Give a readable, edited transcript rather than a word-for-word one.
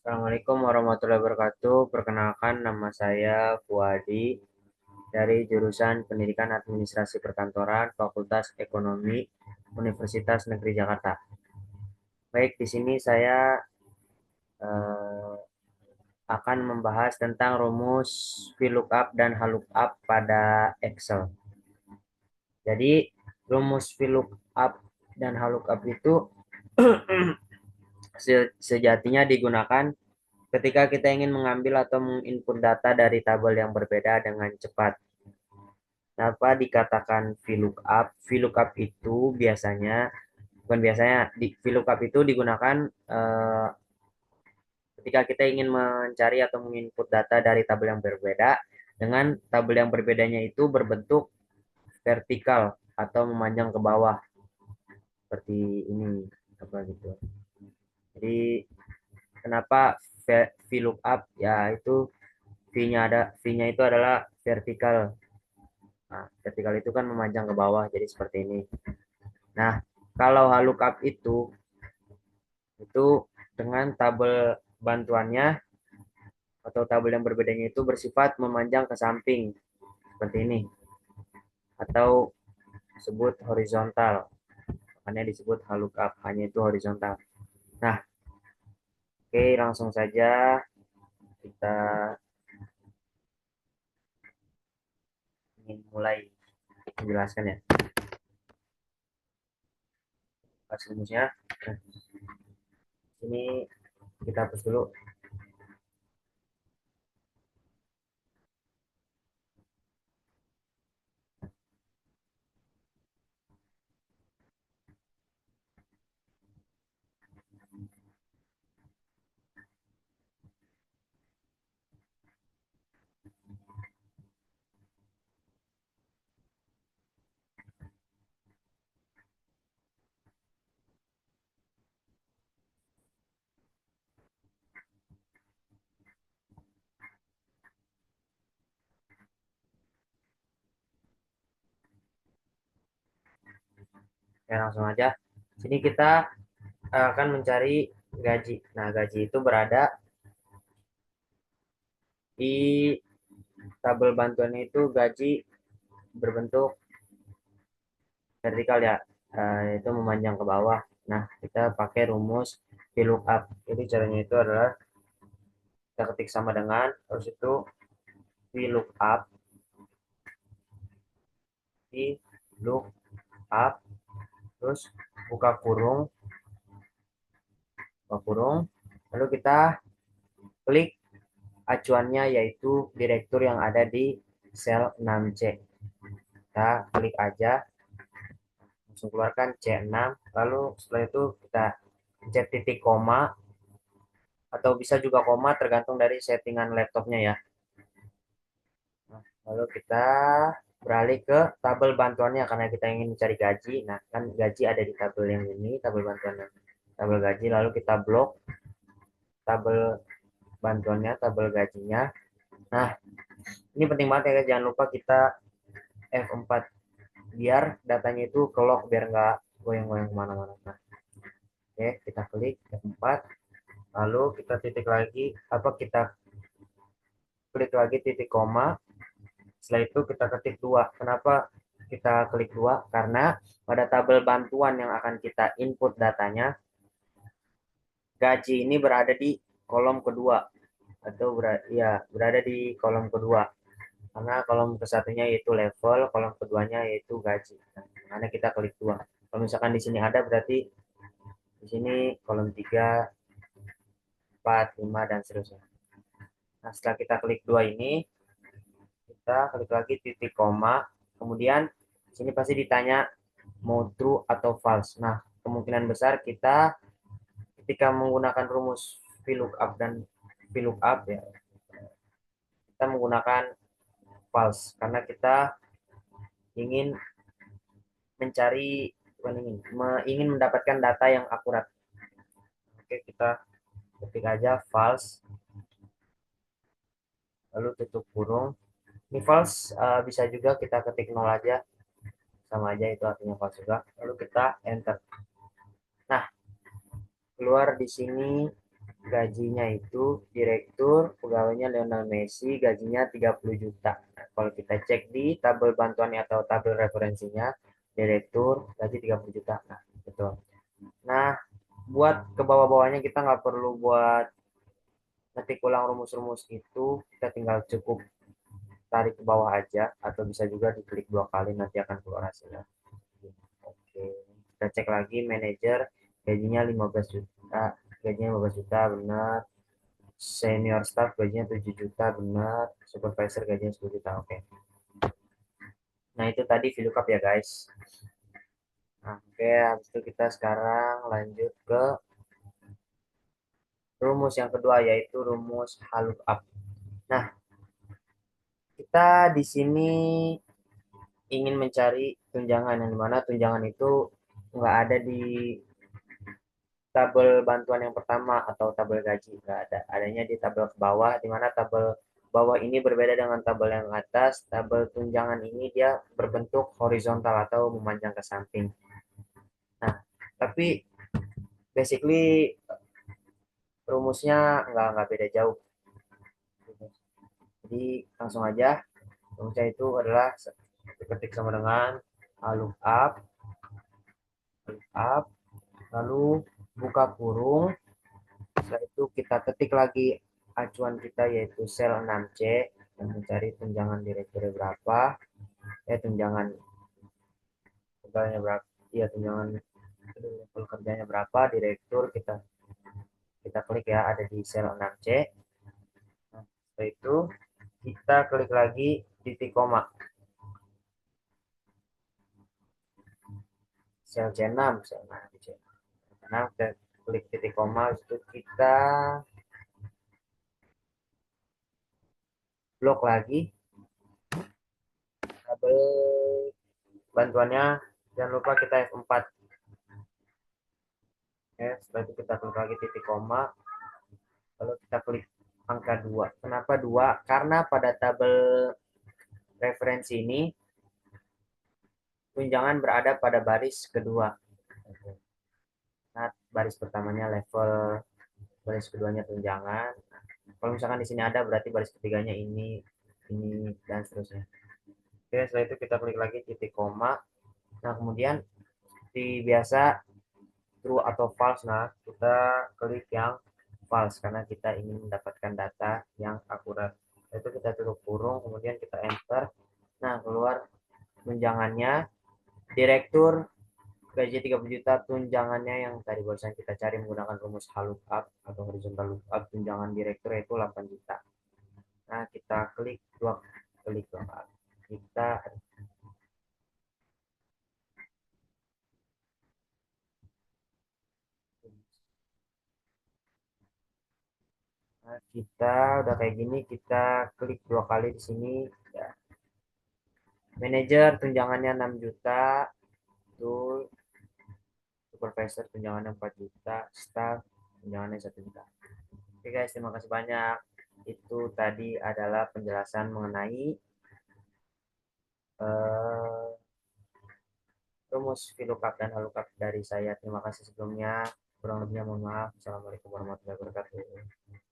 Assalamualaikum warahmatullahi wabarakatuh. Perkenalkan, nama saya Fuadi dari jurusan Pendidikan Administrasi Perkantoran, Fakultas Ekonomi, Universitas Negeri Jakarta. Baik, di sini saya eh, akan membahas tentang rumus VLOOKUP dan HLOOKUP pada Excel. Jadi, rumus VLOOKUP dan HLOOKUP itu sejatinya digunakan ketika kita ingin mengambil atau menginput data dari tabel yang berbeda dengan cepat. Kenapa dikatakan VLOOKUP? VLOOKUP itu VLOOKUP itu digunakan ketika kita ingin mencari atau menginput data dari tabel yang berbeda dengan tabel yang berbedanya itu berbentuk vertikal atau memanjang ke bawah seperti ini apa gitu. Jadi kenapa VLOOKUP? Ya itu V-nya itu adalah vertikal. Nah, vertikal itu kan memanjang ke bawah, jadi seperti ini. Nah, kalau HLOOKUP itu dengan tabel bantuannya atau tabel yang berbedanya itu bersifat memanjang ke samping seperti ini atau disebut horizontal. Makanya disebut HLOOKUP, hanya itu horizontal. Nah, oke, langsung saja kita ingin mulai menjelaskan ya. Pas rumusnya. Nah, ini kita hapus dulu. Ya, langsung aja. Sini kita akan mencari gaji. Nah, gaji itu berada di tabel bantuannya itu gaji berbentuk vertikal ya, itu memanjang ke bawah. Nah, kita pakai rumus VLOOKUP. Jadi caranya itu adalah kita ketik sama dengan, terus itu VLOOKUP, VLOOKUP, terus buka kurung, lalu kita klik acuannya yaitu direktur yang ada di sel 6C. Kita klik aja, langsung keluarkan C6, lalu setelah itu kita pencet titik koma atau bisa juga koma tergantung dari settingan laptopnya ya. Nah, lalu kita beralih ke tabel bantuannya karena kita ingin mencari gaji. Nah, kan gaji ada di tabel yang ini, tabel bantuannya, tabel gaji. Lalu kita blok tabel bantuannya, tabel gajinya. Nah, ini penting banget ya guys, jangan lupa kita F4 biar datanya itu ke lock biar nggak goyang-goyang kemana-mana. Nah, oke, kita klik F4, lalu kita titik lagi, kita klik lagi titik koma. Setelah itu kita ketik 2. Kenapa kita klik 2? Karena pada tabel bantuan yang akan kita input datanya, gaji ini berada di kolom kedua atau berada di kolom kedua. Karena kolom kesatunya yaitu level, kolom keduanya yaitu gaji. Nah, karena kita klik 2. Kalau misalkan di sini ada berarti di sini kolom 3, 4, 5 dan seterusnya. Nah, setelah kita klik 2 ini, kita klik lagi titik koma, kemudian di sini pasti ditanya mau true atau false. Nah, kemungkinan besar kita ketika menggunakan rumus VLOOKUP dan VLOOKUP ya, kita menggunakan false karena kita ingin mencari ingin mendapatkan data yang akurat. Oke, kita ketik aja false, lalu tutup kurung. Ini false, bisa juga kita ketik 0 aja, sama aja itu artinya false juga. Lalu kita enter. Nah, keluar di sini gajinya itu direktur, pegawainya Lionel Messi, gajinya 30 juta. Nah, kalau kita cek di tabel bantuan atau tabel referensinya, direktur gaji 30 juta. Nah, betul. Nah, buat ke bawah-bawahnya kita nggak perlu buat ketik ulang rumus-rumus itu, kita tinggal cukup tarik ke bawah aja, atau bisa juga diklik 2 kali nanti akan keluar hasilnya. Oke, kita cek lagi manajer gajinya 15 juta, gajinya 15 juta benar. Senior staff gajinya 7 juta benar. Supervisor gajinya 10 juta. Oke. Nah, itu tadi VLOOKUP ya, guys. Nah, oke, habis itu kita sekarang lanjut ke rumus yang kedua yaitu rumus HLOOKUP. Nah, kita di sini ingin mencari tunjangan yang dimana tunjangan itu nggak ada di tabel bantuan yang pertama atau tabel gaji, nggak ada, adanya di tabel ke bawah, di mana tabel bawah ini berbeda dengan tabel yang atas. Tabel tunjangan ini dia berbentuk horizontal atau memanjang ke samping. Nah, tapi basically rumusnya nggak beda jauh, jadi langsung aja. Rumusnya itu adalah ketik sama dengan lookup up, lalu buka kurung. Setelah itu kita ketik lagi acuan kita yaitu sel 6C dan mencari tunjangan direktur berapa, tunjangan pegawainya berapa, ya tunjangan level kerjanya berapa, direktur kita kita klik ya, ada di sel 6C. Nah, setelah itu kita klik lagi titik koma sel C6, sel 6C. Nah, kita klik titik koma itu kita blok lagi tabel bantuannya, jangan lupa kita F4 ya. Setelah itu kita klik lagi titik koma, lalu kita klik angka 2. Kenapa 2? Karena pada tabel referensi ini tunjangan berada pada baris kedua. Nah, baris pertamanya level, baris keduanya tunjangan. Kalau misalkan di sini ada, berarti baris ketiganya ini dan seterusnya. Oke, setelah itu kita klik lagi titik koma. Nah, kemudian seperti biasa true atau false. Nah, kita klik yang false karena kita ingin mendapatkan data yang akurat. Itu kita tutup kurung, kemudian kita enter. Nah, keluar tunjangannya direktur gaji 30 juta, tunjangannya yang tadi barusan kita cari menggunakan rumus HLOOKUP atau horizontal lookup, tunjangan direktur itu 8 juta. Nah, kita klik dua klik dua kali. Kita Nah, kita udah kayak gini, kita klik 2 kali di sini. Ya. Manajer tunjangannya 6 juta, tuh supervisor tunjangannya 4 juta, staff tunjangannya 1 juta. Oke guys, terima kasih banyak. Itu tadi adalah penjelasan mengenai eh, rumus VLOOKUP dan HLOOKUP dari saya. Terima kasih sebelumnya. Kurang lebihnya mohon maaf. Assalamualaikum warahmatullahi wabarakatuh.